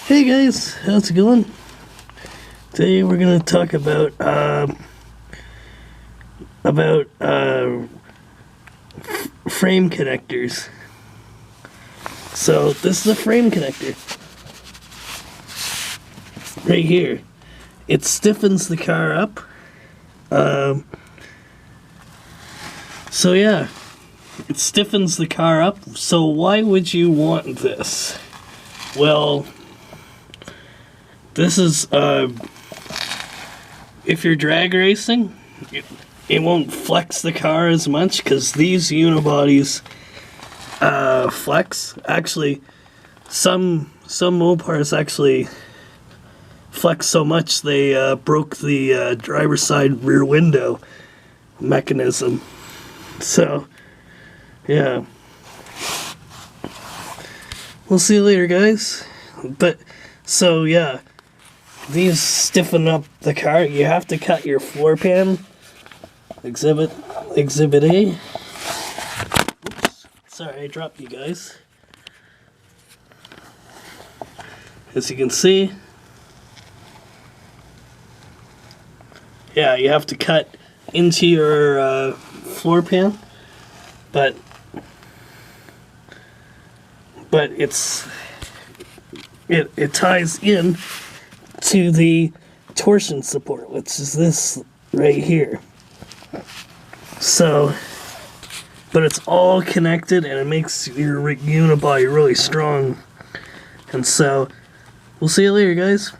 Hey guys, how's it going? Today we're gonna talk about frame connectors. So this is a frame connector right here. It stiffens the car up. So yeah, it stiffens the car up. So why would you want this? Well, this is, if you're drag racing, it won't flex the car as much because these unibodies flex. Actually, some Mopars actually flex so much they broke the driver's side rear window mechanism. So, yeah. We'll see you later, guys. But, so yeah. These stiffen up the car. You have to cut your floor pan. Exhibit A. Oops. Sorry, I dropped you guys. As you can see, yeah, you have to cut into your floor pan, but it ties in to the torsion support, which is this right here. So, but it's all connected and it makes your unibody really strong. And so, we'll see you later, guys.